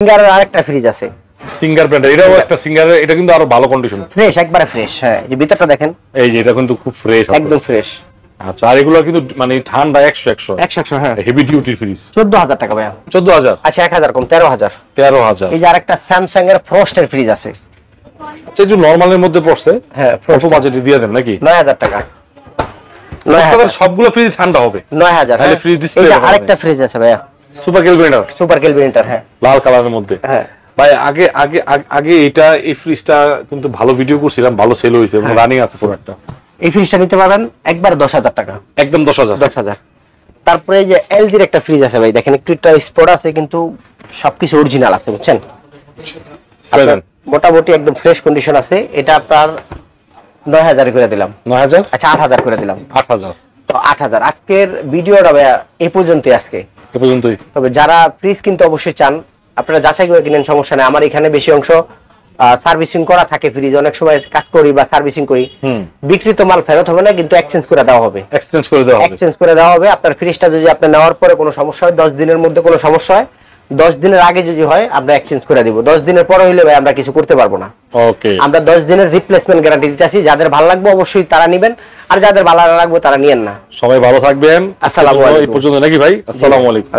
সিঙ্গারের আরেকটা ফ্রিজ আছে, সিঙ্গার ব্র্যান্ড, এটাও একটা সিঙ্গার, এটা কিন্তু আরো ভালো কন্ডিশন, ফ্রেশ, একবারে ফ্রেশ। হ্যাঁ, এই যে ভিতরটা দেখেন, এই যে এটা কিন্তু খুব ফ্রেশ, একদম ফ্রেশ। আচ্ছা, আর এগুলো কিন্তু মানে ঠান্ডা 100 হ্যাঁ, হেভি ডিউটির ফ্রিজ। 14,000 টাকা ভাইয়া। 14,000? আচ্ছা, 1,000 কম, 13,000। 13,000। এই যে আরেকটা স্যামসাং এর ফ্রস্টের ফ্রিজ আছে। আচ্ছা, এই যে নরমালের মধ্যে পড়ছে, হ্যাঁ, অল্প বাজেটে দিয়ে দেন নাকি? 9,000 টাকা। সবগুলো ফ্রিজ ঠান্ডা হবে 9,000। তাহলে ফ্রিজ ডিসপ্লে। এই যে আরেকটা ফ্রিজ আছে ভাইয়া, সুপার ক্যালকুলেটর, সুপার ক্যালকুলেটর। হ্যাঁ, লাল কালারের মধ্যে। হ্যাঁ ভাই, আগে আগে আগে এটা, এই ফ্রিজটা কিন্তু ভালো ভিডিও করছিলাম, ভালো সেল হয়েছে এবং রানিং আছে প্রোডাক্টটা। এই ফ্রিজটা নিতে পারবেন একবার 10,000 টাকা, একদম 10,000। 10,000। তারপরে এই যে এলজির একটা ফ্রিজ আছে ভাই, দেখেন একটু স্পট আছে কিন্তু সবকিছু অরিজিনাল আছে, বুঝছেন? মোটামুটি একদম ফ্রেশ কন্ডিশন আছে। এটা আপনার 9,000 করে দিলাম। 9,000? আচ্ছা, 8,000 করে দিলাম। 8,000। তো 8,000। আজকের ভিডিওটা ভাইয়া এই পর্যন্তই আজকে। এ পর্যন্তই। তবে যারা ফ্রিজ কিনতে অবশ্যই চান, আপনারা যাচাই করে কিনেন, সমস্যা নেই। আমার এখানে বেশি অংশ সার্ভিসিং করা থাকে ফ্রিজ, অনেক সময় কাজ করি বা সার্ভিসিং করি, বিক্রিত মাল ফেরত হবে না, কিন্তু এক্সচেঞ্জ করে দেওয়া হবে। এক্সচেঞ্জ করে দেওয়া হবে। এক্সচেঞ্জ করে দেওয়া হবে। আপনার ফ্রিজটা যদি আপনি নেওয়ার পরে কোনো সমস্যা হয়, 10 দিনের মধ্যে কোনো সমস্যা হয়, 10 দিনের আগে যদি হয় আমরা এক্সচেঞ্জ করে দিব। 10 দিনের পরে হইলে ভাই আমরা কিছু করতে পারবো না। ওকে, আমরা 10 দিনের রিপ্লেসমেন্ট গ্যারান্টি দিতেছি। যাদের ভালো লাগবে অবশ্যই তারা নেবেন, আর যাদের ভালো না লাগবে তারা নিয়েন না। সবাই ভালো থাকবেন। আসসালামু আলাইকুম। এই পর্যন্ত নাকি ভাই? আসসালামু আলাইকুম।